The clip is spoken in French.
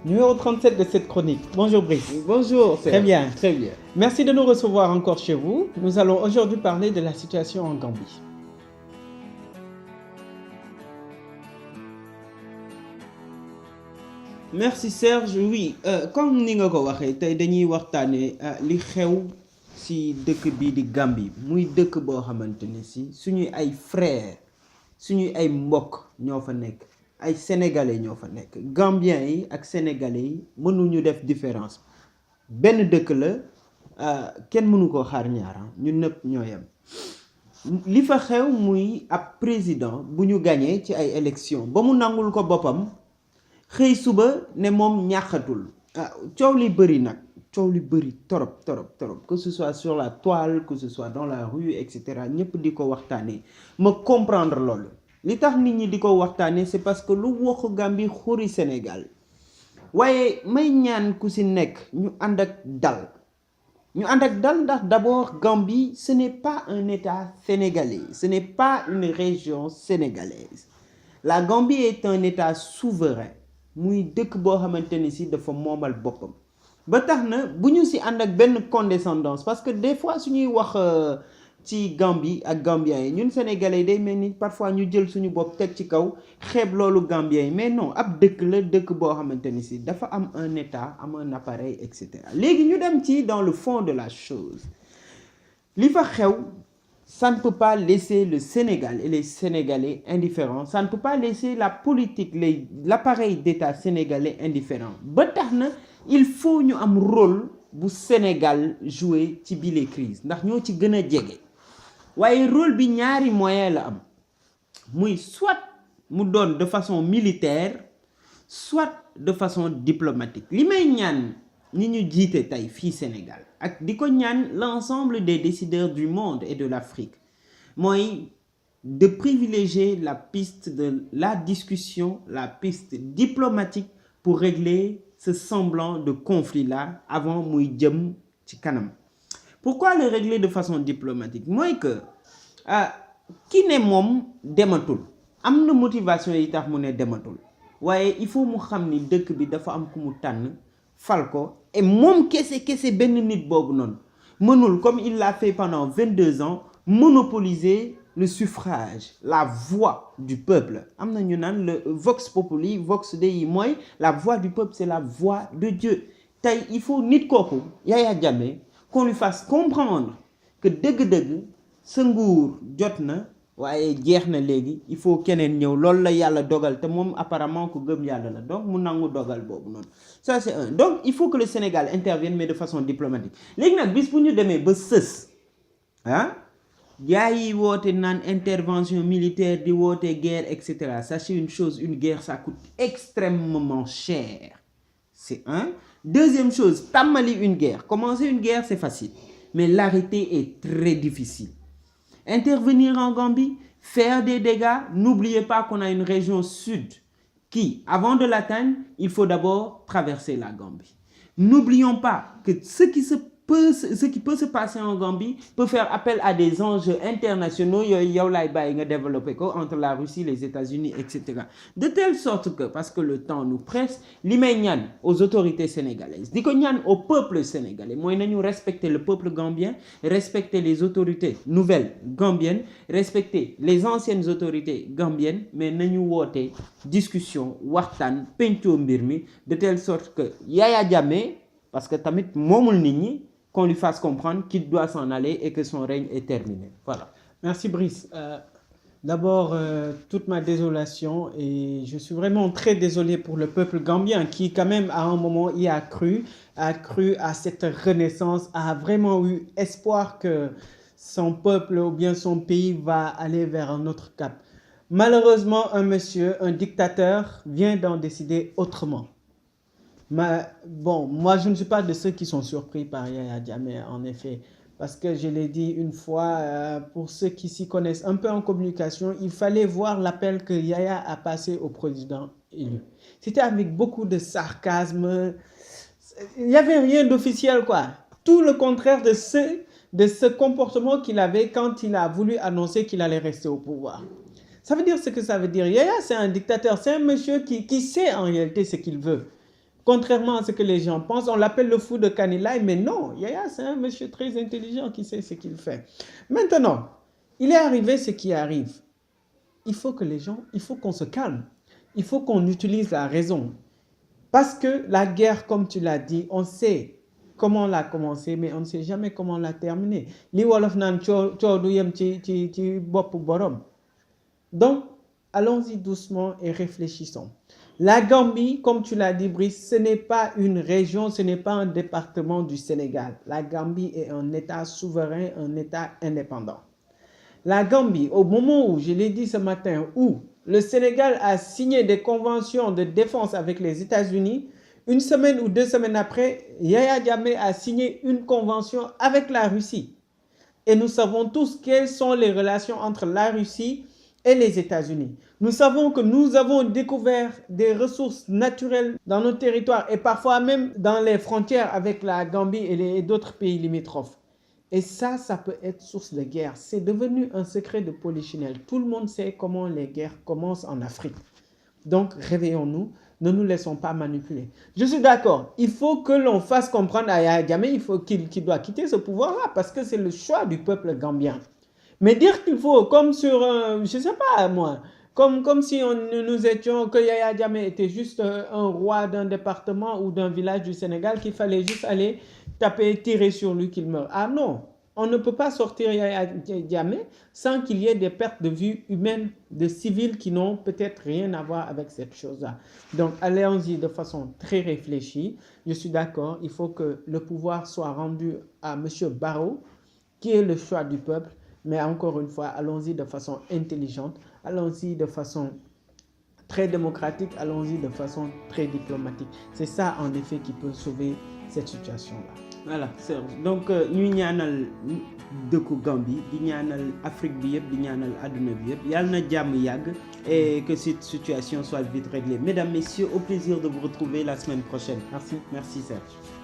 Numéro 37 de cette chronique. Bonjour Brice. Bonjour. Très bien. Très bien. Merci de nous recevoir encore chez vous. Nous allons aujourd'hui parler de la situation en Gambie. Merci Serge. Oui, comme ni nga ko waxee tey dañuy waxtaanee li xew ci dëkk bii di Gambie muy dëkk boo xamante ne si suñuy ay frères suñuy ay mbokk ñoo fa nekk ay sénégalais ñoo fa nekk Gambiens yi ak sénégalais yi mënuñu def différence benn dëkk la kenn mënu koo xaar ñaar ñun ñëpp ñoo yem li fa xew muy ab président bu ñu gañee ci ay élections ba mu nangul ko boppam. xëy suba ne moom ñàkkatul coow li bëri nag coow li bëri torop que ce soit sur la toile que ce soit dans la rue etc ñëpp di ko waxtaanee ma comprendre loolu li tax nit ñi di ko waxtaanee c'est parce que lu waxu Gambie xuri Sénégal waaye may ñaan ku ci nekk ñu ànd ak dal ndax d'abord Gambie ce n'est pas un état sénégalais ce n'est pas une région sénégalaise la Gambie est un état souverain muy dëkk boo xamante ni si dafa moomal boppam ba tax na bu ñu si ànd ak benn condescendance parce que des fois suñuy wax ci Gambie ak Gambiens yi ñun sénégalais day mel ni parfois ñu jël suñu bopp teg ci kaw xeeb loolu Gambiens yi mais non ab dëkk la dëkk boo xamante ni si dafa am un état am un appareil et cetera léegi ñu dem ci dans le fond de la chose li fa xew. Ça ne peut pas laisser le Sénégal et les Sénégalais indifférents. Ça ne peut pas laisser la politique, l'appareil d'État sénégalais indifférent. Ba tax na il faut ñu am rôle bu Sénégal jouer ci bile crise ndax ñoo ci gën a jege waaye rôle bi ñaari moyen la am muy soit mu doon de façon militaire soit de façon diplomatique li may ñaan ñi ñu jiite tey fii Sénégal ak di ko ñaan l'ensemble des décideurs du monde et de l'Afrique mooy de privilégier la piste de la discussion la piste diplomatique pour régler ce semblant de conflit-là avant muy jëm ci kanam. Pourquoi le régler de façon diplomatique mooy que ki ne moom dematul am na motivation yi tax mu ne dematul waaye il faut mu xam ni dëkk bi dafa am ku mu tànn fal ko et moom kese benn nit boobu noonu mënul comme il l'a fait pendant 22 ans monopoliser le suffrage la voix du peuple am na ñu naan le vox populi vox dei mooy la voix du peuple c'est la voix de Dieu tey il faut nit kooku Yaya Jammeh qu'on lui fasse comprendre que dëgg-dëgg sa nguur jot na waaye jeex na léegi il faut keneen ñëw loolu la yàlla dogal te moom apparemment ku gëm yàlla la donc mu nangu dogal boobu noonu ça c'est un donc il faut que le Sénégal intervienne mais de façon diplomatique léegi nag bis bu ñu demee ba sës gaa yi woote naan intervention militaire di woote guerre etc sachez une chose une guerre ça coûte extrêmement cher c'est un deuxième chose tàmmali une guerre commencer une guerre c'est facile mais l'arrêter est très difficile. Intervenir en Gambie, faire des dégâts, n'oubliez pas qu'on a une région sud qui, avant de l'atteindre, il faut d'abord traverser la Gambie. N'oublions pas que ce qui peut se passer en Gambie peut faire appel à des enjeux internationaux yow lay bàyyi nga développer ko entre la Russie, les États-Unis, etc. De telle sorte que, parce que le temps nous presse, li may ñaan aux autorités sénégalaises di ko ñaan au peuple sénégalais mooy nañu respecter le peuple gambien, respecter les autorités nouvelles gambiennes, respecter les anciennes autorités gambiennes, mais nañu woote discussion waxtaan pencoo mbir mi de telle sorte que Yaya Jammeh parce que tamit moomul nit ñi qu'on lui fasse comprendre qu'il doit s'en aller et que son règne est terminé. Voilà. Merci Brice. D'abord, toute ma désolation et je suis vraiment très désolé pour le peuple gambien qui quand même à un moment y a cru à cette renaissance, a vraiment eu espoir que son peuple ou bien son pays va aller vers un autre cap. Malheureusement, un dictateur vient d'en décider autrement. Moi, je ne suis pas de ceux qui sont surpris par Yaya Jammeh, en effet. Parce que je l'ai dit une fois, pour ceux qui s'y connaissent un peu en communication, il fallait voir l'appel que Yaya a passé au président élu. C'était avec beaucoup de sarcasme. Il n'y avait rien d'officiel, quoi. Tout le contraire de ce comportement qu'il avait quand il a voulu annoncer qu'il allait rester au pouvoir. Ça veut dire ce que ça veut dire. Yaya, c'est un dictateur. C'est un monsieur qui sait en réalité ce qu'il veut. Contrairement à ce que les gens pensent, on l'appelle le fou de Kanilaï, mais non, Yaya, c'est un monsieur très intelligent qui sait ce qu'il fait. Maintenant, il est arrivé ce qui arrive. Il faut qu'on se calme. Il faut qu'on utilise la raison. Parce que la guerre, comme tu l'as dit, on sait comment on l'a commencé, mais on ne sait jamais comment on l'a terminé. Li wolof nan coow du yem ci bopp borom. Donc, allons-y doucement et réfléchissons. La Gambie, comme tu l'as dit, Brice, ce n'est pas une région, ce n'est pas un département du Sénégal. La Gambie est un État souverain, un État indépendant. La Gambie, au moment où, je l'ai dit ce matin, où le Sénégal a signé des conventions de défense avec les États-Unis, une semaine ou 2 semaines après, Yaya Jammeh a signé une convention avec la Russie. Et nous savons tous quelles sont les relations entre la Russie et les États-Unis. Nous savons que nous avons découvert des ressources naturelles dans nos territoires et parfois même dans les frontières avec la Gambie et d'autres pays limitrophes. Et ça peut être source de guerre. C'est devenu un secret de polichinelle. Tout le monde sait comment les guerres commencent en Afrique. Donc, réveillons-nous. Ne nous laissons pas manipuler. Je suis d'accord. Il faut que l'on fasse comprendre à Yaya Jammeh qu'il doit quitter ce pouvoir-là parce que c'est le choix du peuple gambien. Mais dire qu'il faut, comme sur, je ne sais pas moi, comme si nous étions, que Yaya Jammeh était juste un roi d'un département ou d'un village du Sénégal, qu'il fallait juste aller taper, tirer sur lui qu'il meure. Ah non, on ne peut pas sortir Yaya Jammeh sans qu'il y ait des pertes de vie humaines de civils qui n'ont peut-être rien à voir avec cette chose-là. Donc allons-y de façon très réfléchie. Je suis d'accord, il faut que le pouvoir soit rendu à M. Barrow, qui est le choix du peuple. Mais encore une fois, allons-y de façon intelligente, allons-y de façon très démocratique, allons-y de façon très diplomatique. C'est ça, en effet, qui peut sauver cette situation-là. Voilà, Serge. Donc, ñuy ñaanal dëkku Gambie di ñaanal Afrique bi yëpp di ñaanal àdduna bi yëpp yàlla na jàmm yàgg et que cette situation soit vite réglée. Mesdames, Messieurs, au plaisir de vous retrouver la semaine prochaine. Merci. Merci, Serge.